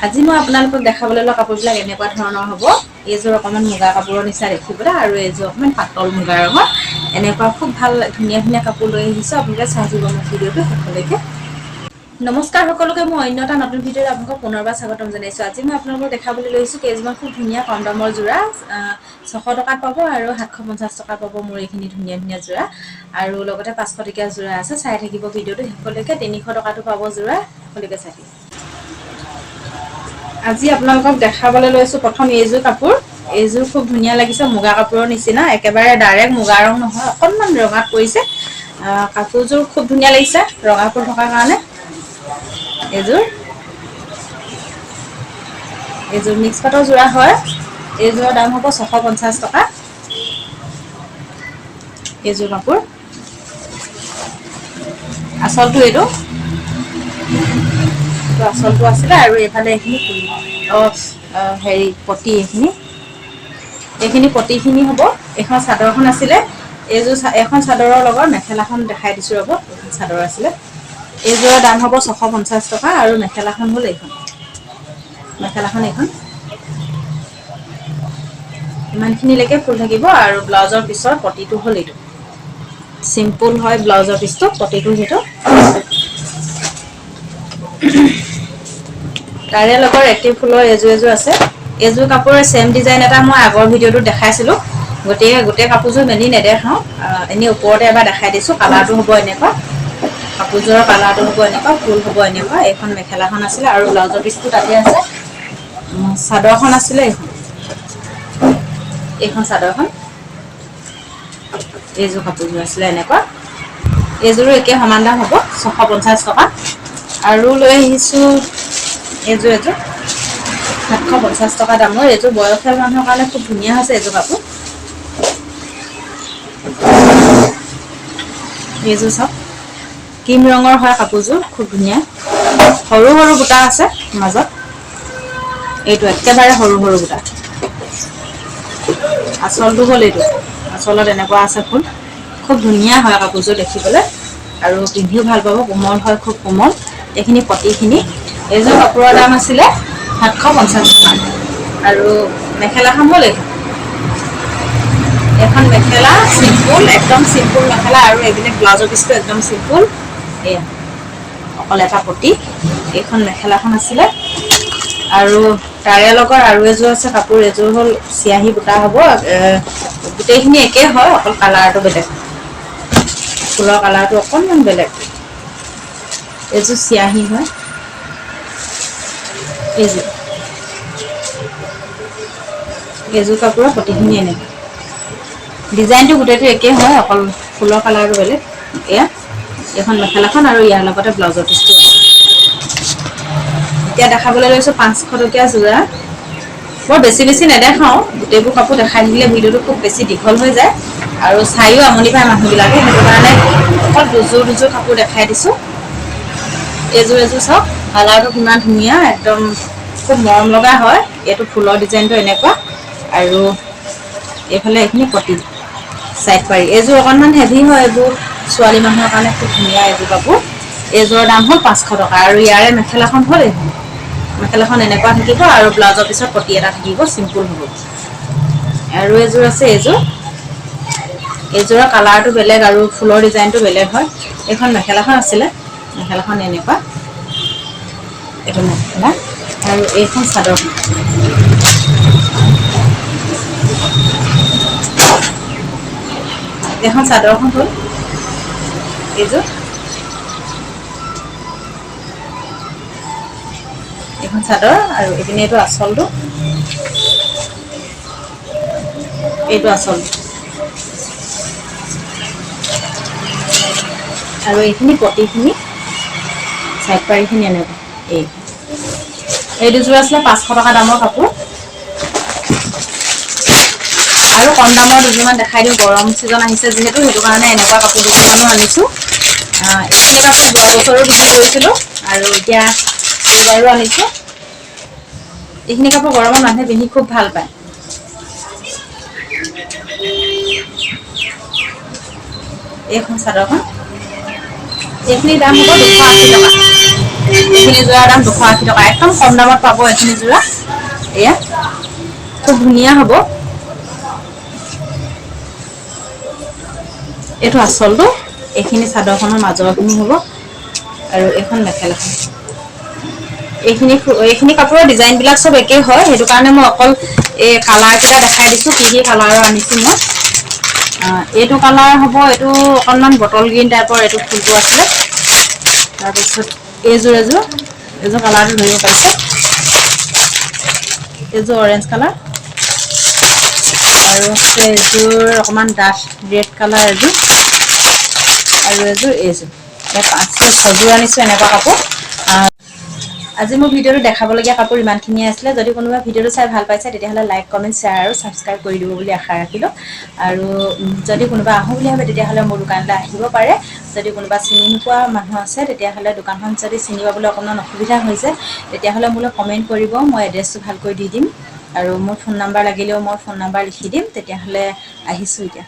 আজি মই আপোনালোকক দেখাবলৈ লোৱা কাপোৰবিলাক এনেকুৱা ধৰণৰ হ'ব। এইযোৰ অকণমান মুগা কাপোৰৰ নিচিনা দেখিবলৈ আৰু এইযোৰ অকণমান পাতল মুগা ৰঙৰ। এনেকুৱা খুব ভাল ধুনীয়া ধুনীয়া কাপোৰ লৈ আহিছোঁ। আপোনালোকে চাই থাকিব মোৰ ভিডিঅ'টো শেষলৈকে। নমস্কাৰ সকলোকে, মই অন্য এটা নতুন ভিডিঅ'ত আপোনালোকক পুনৰবাৰ স্বাগতম জনাইছোঁ। আজি মই আপোনালোকক দেখাবলৈ লৈছোঁ কেইযোৰমান খুব ধুনীয়া কম দামৰ যোৰা। 600 টকাত পাব আৰু 750 টকাত পাব মোৰ এইখিনি ধুনীয়া ধুনীয়া যোৰা। আৰু লগতে 500 টকীয়া যোৰা আছে। চাই থাকিব ভিডিঅ'টো শেষলৈকে। 300 টকাটো পাব যোৰা, শেষলৈকে চাই থাকিব। আজি আপোনালোকক দেখাবলৈ লৈছোঁ প্ৰথম এইযোৰ কাপোৰ। এইযোৰ খুব ধুনীয়া লাগিছে, মুগা কাপোৰৰ নিচিনা, একেবাৰে ডাইৰেক্ট মুগা ৰং নহয়, অকণমান ৰঙাত পৰিছে। কাপোৰযোৰ খুব ধুনীয়া লাগিছে ৰঙা ফুল থকাৰ কাৰণে। এইযোৰ মিক্স পাটৰ যোৰা হয়। এইযোৰৰ দাম হ'ব 650 টকা। এইযোৰ কাপোৰ আচলটো এইটো আচলটো আছিলে আৰু এইফালে এইখিনি পতি এইখিনি পতিখিনি হ'ব। এখন চাদৰখন আছিলে। এখন চাদৰৰ লগত মেখেলাখন দেখাই দিছোঁ ৰ'ব। এইখন চাদৰ আছিলে। এইযোৰৰ দাম হ'ব 650 টকা আৰু মেখেলাখন হ'ল এইখন। মেখেলাখন এইখন ইমানখিনিলৈকে ফুল থাকিব আৰু ব্লাউজৰ পিছৰ পটিটো হ'ল এইটো। চিম্পুল হয় ব্লাউজৰ পিচটো, পটিটো সেইটো। তাৰে লগত এক্টিভ ফুলৰ এযোৰ আছে। এইযোৰ কাপোৰৰ ছেম ডিজাইন এটা মই আগৰ ভিডিঅ'টোত দেখাইছিলোঁ। গোটেই কাপোৰযোৰ মেলি নেদেখাওঁ, এনেই ওপৰতে এবাৰ দেখাই দিছোঁ। কালাৰটো হ'ব এনেকুৱা, কাপোৰযোৰৰ কালাৰটো হ'ব এনেকুৱা, ফুল হ'ব এনেকুৱা। এইখন মেখেলাখন আছিলে আৰু ব্লাউজৰ পিচটো তাতে আছে। চাদৰখন আছিলে এইখন চাদৰখন। এইযোৰ কাপোৰযোৰ আছিলে এনেকুৱা। এইযোৰো একে সমান দাম হ'ব 650 টকা। আৰু লৈ আহিছোঁ এইযোৰ 750 টকা দামৰ। এইযোৰ বয়সীয়াল মানুহৰ কাৰণে খুব ধুনীয়া হৈছে এইযোৰ কাপোৰ। এইযোৰ চাওক, ক্ৰীম ৰঙৰ হয় কাপোৰযোৰ, খুব ধুনীয়া। সৰু সৰু বুটা আছে মাজত। এইটো একেবাৰে সৰু সৰু বুটা। আচলটো হ'ল এইটো। আচলত এনেকুৱা আছে ফুল। খুব ধুনীয়া হয় কাপোৰযোৰ দেখিবলৈ আৰু পিন্ধিও ভাল পাব। কোমল হয়, খুব কোমল। এইখিনি পতিখিনি। এইযোৰ কাপোৰৰ দাম আছিলে 750 টকা আৰু মেখেলাখন হ'ল এইখন। এখন মেখেলা চিম্পুল, একদম চিম্পুল মেখেলা আৰু এইবিলাক ব্লাউজৰ পিচটো একদম চিম্পুল। এয়া অকল এটা পতি। এইখন মেখেলাখন আছিলে আৰু তাৰে লগত আৰু এযোৰ আছে কাপোৰ। এযোৰ হ'ল চিয়াহী বুটা হ'ব। গোটেইখিনি একেই হয়, অকল কালাৰটো বেলেগ। ফুলৰ কালাৰটো অকণমান বেলেগ। এইযোৰ চিয়াহী হয়। এইযোৰ কাপোৰৰ পতিখিনি এনেকুৱা। ডিজাইনটো গোটেইটো একেই হয়, অকল ফুলৰ কালাৰটো বেলেগ। এইখন মেখেলাখন আৰু ইয়াৰ লগতে ব্লাউজৰ পিচটো আছে। এতিয়া দেখাবলৈ লৈছোঁ 500 টকীয়া যোৰা। বৰ বেছি নেদেখাওঁ, গোটেইবোৰ কাপোৰ দেখাই থাকিলে ভিডিঅ'টো খুব বেছি দীঘল হৈ যায় আৰু চায়ো আমনি পায় মানুহবিলাকে। সেইটো কাৰণে অকল দুযোৰ কাপোৰ দেখাই দিছোঁ। এইযোৰ চাওক, কালাৰটো কিমান ধুনীয়া, একদম খুব মৰম লগা হয়। এইটো ফুলৰ ডিজাইনটো এনেকুৱা আৰু এইফালে এইখিনি পতি চাইড পাৰি। এইযোৰ অকণমান হেভি হয়, এইবোৰ ছোৱালী মানুহৰ কাৰণে খুব ধুনীয়া এইযোৰ কাপোৰ। এইযোৰৰ দাম হ'ল 500 টকা আৰু ইয়াৰে মেখেলাখন হ'ল এইখন। মেখেলাখন এনেকুৱা থাকিব আৰু ব্লাউজৰ পিছত পতি এটা থাকিব, চিম্পুল হ'ব। আৰু এযোৰ আছে এইযোৰৰ কালাৰটো বেলেগ আৰু ফুলৰ ডিজাইনটো বেলেগ হয়। এইখন মেখেলাখন আছিলে, মেখেলাখন এনেকুৱা। এইটো মেখেলা আৰু এইখন চাদৰখন। এখন চাদৰখন হ'ল এইযোৰ। এইখন চাদৰ আৰু এইপিনে এইটো আঁচলটো। এইটো আঁচল আৰু এইখিনি পতিখিনি চাইড পাৰিখিনি এনেকুৱা। এই দুযোৰ আছিলে 500 টকা দামৰ কাপোৰ। আৰু কম দামৰ দুযোৰমান দেখাই দিওঁ। গৰম ছিজন আহিছে যিহেতু, সেইটো কাৰণে এনেকুৱা কাপোৰ দুযোৰমানো আনিছোঁ। এইখিনি কাপোৰ যোৱা বছৰো বিক্ৰী কৰিছিলোঁ আৰু এতিয়া এইবাৰো আনিছোঁ। এইখিনি কাপোৰ গৰমত মানুহে পিন্ধি খুব ভাল পায়। এইখন চাদৰখন, এইখিনিৰ দাম হ'ব 280 টকা। এইখিনি যোৰাৰ দাম 280 টকা একদম কম দামত পাব এইখিনি যোৰা এয়া খুব ধুনীয়া হ'ব এইটো আচলটো এইখিনি চাদৰখনৰ মাজৰখিনি হ'ব আৰু এখন মেখেলাখন এইখিনি কাপোৰৰ ডিজাইন বিলাক সব একে হয় হেতু কাৰণে মই অকল এই কালাৰ কেটা দেখাই দিছো কি কালাৰৰ আনিছো মই এইটো কালাৰ হ'ব এইটো অকনমান বটল গ্ৰীন টাইপৰ এইটো ফুলটো আছে তাৰ পিছত এইজোৰ কালাৰটো ধৰিব পাইছে এইজোৰ অৰেঞ্জ কালাৰ আৰু এইজোৰ অকমান ডাঠ ৰেড কালাৰ এইজোৰ আৰু এইজোৰ পাঁচটা ছজোৰ আনিছো এনেকুৱা কাপোৰ আজি মোৰ ভিডিওটো দেখাবলগীয়া কাপোৰ ইমানখিনিয়ে আছিলে যদি কোনোবা ভিডিওটো চাই ভাল পাইছে তেতিয়াহ'লে লাইক কমেন্ট শ্বেয়াৰ আৰু সাবস্ক্ৰাইব কৰি দিব বুলি আশা ৰাখিলো আৰু যদি কোনোবা আহো বুলি ভাবে তেতিয়াহ'লে মোৰ দোকানলৈ আহিব পাৰে যদি কোনোবা চিনি নোপোৱা মানুহ আছে তেতিয়াহ'লে দোকানখন যদি চিনি পাবলৈ অকণমান অসুবিধা হৈছে তেতিয়াহ'লে মোলৈ কমেন্ট কৰিব মই এড্ৰেছটো ভালকৈ দি দিম আৰু মোৰ ফোন নাম্বাৰ লাগিলেও মই ফোন নাম্বাৰ লিখি দিম তেতিয়াহ'লে আহিছো এতিয়া